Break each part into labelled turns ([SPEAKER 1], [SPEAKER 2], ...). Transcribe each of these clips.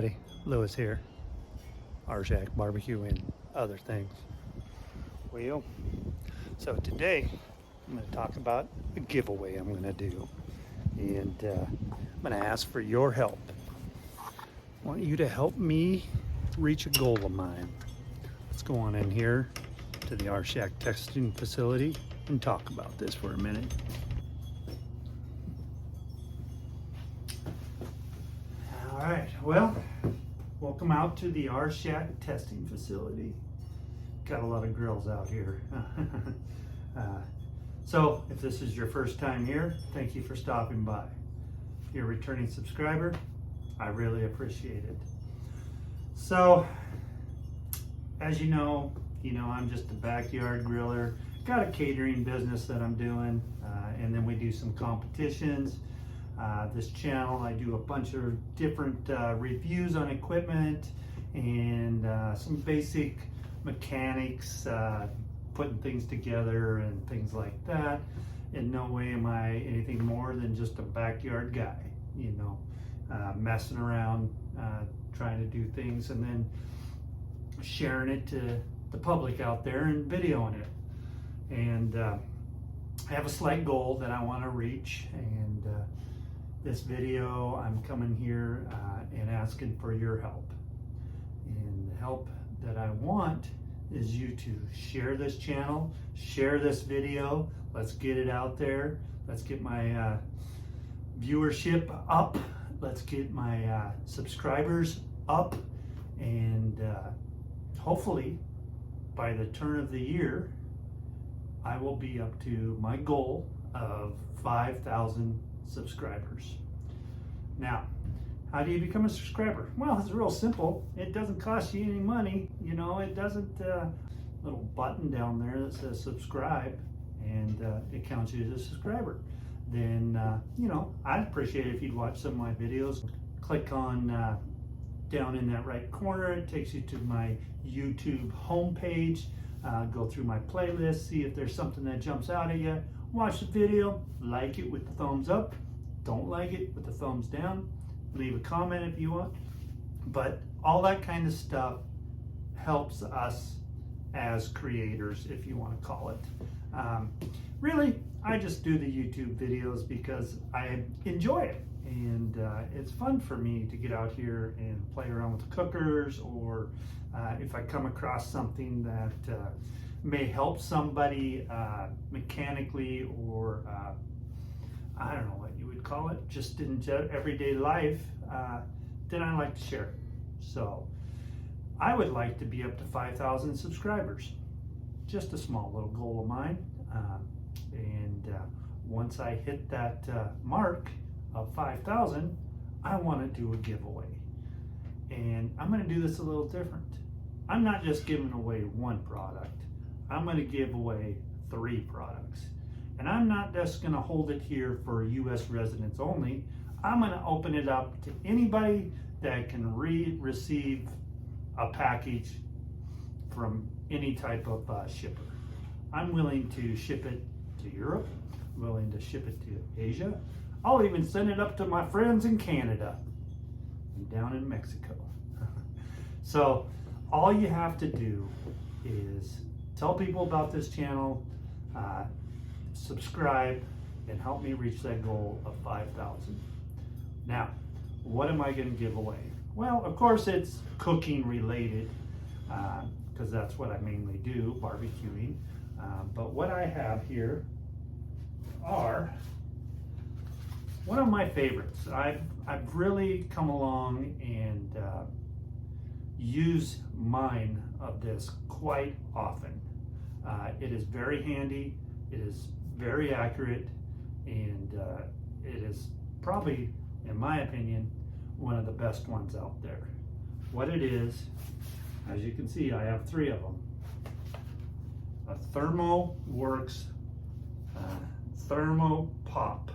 [SPEAKER 1] everybody, Lewis here, Rshackbbq and other things. Well, so today I'm going to talk about a giveaway I'm going to do, and I'm going to ask for your help. I want you to help me reach a goal of mine. Let's go on in here to the Rshack testing facility and talk about this for a minute. All right, well, welcome out to the Rshack testing facility. Got a lot of grills out here. So if this is your first time here, thank you for stopping by. If you're a returning subscriber, I really appreciate it. So, as you know, I'm just a backyard griller. Got a catering business that I'm doing, and then we do some competitions. This channel, I do a bunch of different reviews on equipment and some basic mechanics, putting things together and things like that. In no way am I anything more than just a backyard guy, messing around, trying to do things and then sharing it to the public out there and videoing it. And I have a slight goal that I want to reach, and this video I'm coming here and asking for your help. And the help that I want is you to share this channel, share this video. Let's get it out there. Let's get my viewership up. Let's get my subscribers up, and hopefully by the turn of the year I will be up to my goal of 5,000 subscribers. Now, how do you become a subscriber? Well, it's real simple. It doesn't cost you any money. It doesn't, little button down there that says subscribe, and it counts you as a subscriber. Then, I'd appreciate it if you'd watch some of my videos. Click on down in that right corner. It takes you to my YouTube homepage. Go through my playlist, see if there's something that jumps out at you. Watch the video, like it with the thumbs up. Don't like it with the thumbs down. Leave a comment if you want. But all that kind of stuff helps us as creators, if you want to call it. Really, I just do the YouTube videos because I enjoy it. And it's fun for me to get out here and play around with the cookers, or if I come across something that may help somebody mechanically, or I don't know what you would call it, just in everyday life, then I like to share it. So I would like to be up to 5,000 subscribers. Just a small little goal of mine. And once I hit that mark of 5,000, I want to do a giveaway. And I'm going to do this a little different. I'm not just giving away one product. I'm going to give away 3 products. And I'm not just going to hold it here for US residents only. I'm going to open it up to anybody that can receive a package from any type of shipper. I'm willing to ship it to Europe. I'm willing to ship it to Asia. I'll even send it up to my friends in Canada and down in Mexico. So all you have to do is tell people about this channel, subscribe, and help me reach that goal of 5,000. Now, what am I going to give away? Well, of course, it's cooking related, because that's what I mainly do, barbecuing. But what I have here are one of my favorites. I've really come along and use mine of this quite often. It is very handy, it is very accurate, and it is probably, in my opinion, one of the best ones out there. What it is, as you can see, I have 3 of them. A ThermWorks ThermoPop.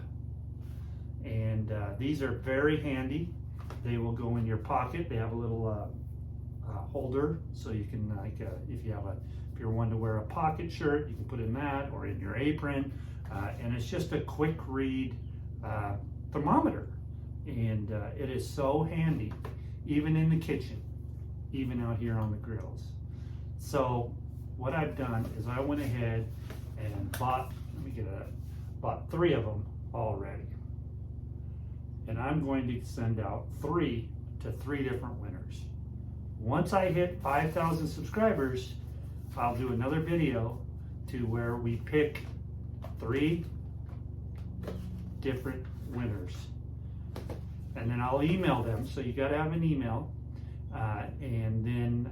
[SPEAKER 1] And these are very handy. They will go in your pocket. They have a little holder, so you can, if you're one to wear a pocket shirt, you can put in that, or in your apron. And it's just a quick read thermometer, and it is so handy. even in the kitchen, even out here on the grills. So what I've done is I went ahead and bought 3 of them already. And I'm going to send out 3 to 3 different winners. Once I hit 5,000 subscribers, I'll do another video to where we pick 3 different winners. And then I'll email them, so you gotta have an email. And then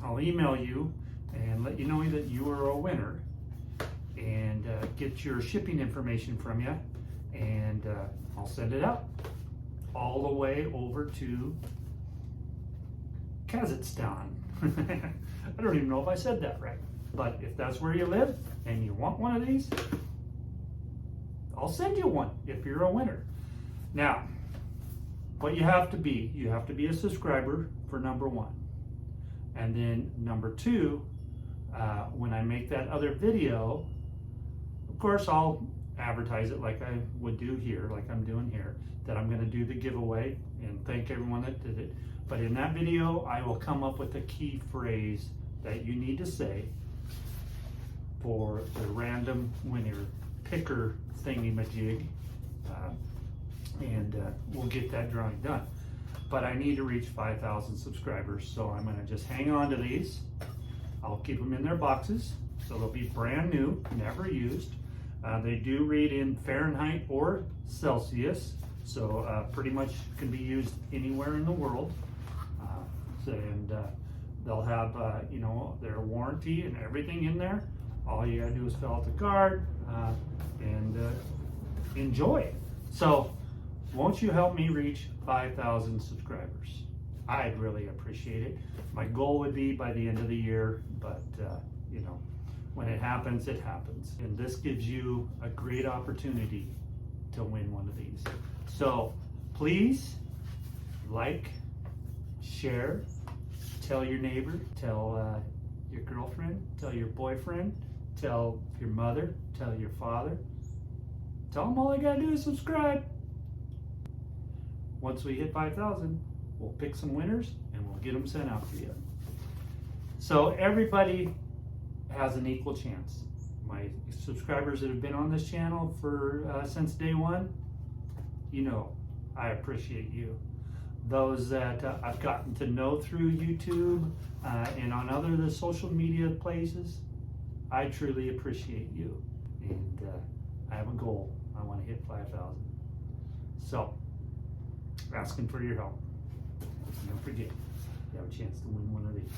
[SPEAKER 1] I'll email you and let you know that you are a winner, and get your shipping information from you, and I'll send it out all the way over to Kazakhstan. I don't even know if I said that right, but if that's where you live and you want one of these, I'll send you one if you're a winner. Now, what you have to be a subscriber for number 1. And then number 2, when I make that other video, of course, I'll advertise it like I would do here, like I'm doing here, that I'm going to do the giveaway and thank everyone that did it. But in that video, I will come up with a key phrase that you need to say for the random winner picker thingy-majig, and we'll get that drawing done. But I need to reach 5,000 subscribers, so I'm going to just hang on to these. I'll keep them in their boxes, so they'll be brand new, never used. They do read in Fahrenheit or Celsius, so pretty much can be used anywhere in the world. And they'll have their warranty and everything in there. All you gotta do is fill out the card and enjoy it. So won't you help me reach 5,000 subscribers? I'd really appreciate it. My goal would be by the end of the year, but when it happens, it happens. And this gives you a great opportunity to win one of these. So please like, share, tell your neighbor, tell your girlfriend, tell your boyfriend, tell your mother, tell your father. Tell them all they gotta do is subscribe. Once we hit 5,000, we'll pick some winners and we'll get them sent out to you. So everybody has an equal chance. My subscribers that have been on this channel for since day 1, I appreciate you. Those that I've gotten to know through YouTube and on other the social media places, I truly appreciate you. And I have a goal. I want to hit 5,000. So, asking for your help. Don't forget, you have a chance to win one of these.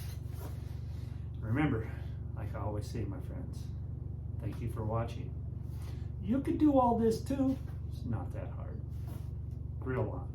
[SPEAKER 1] Remember, like I always say, my friends, thank you for watching. You could do all this too. It's not that hard. Grill on.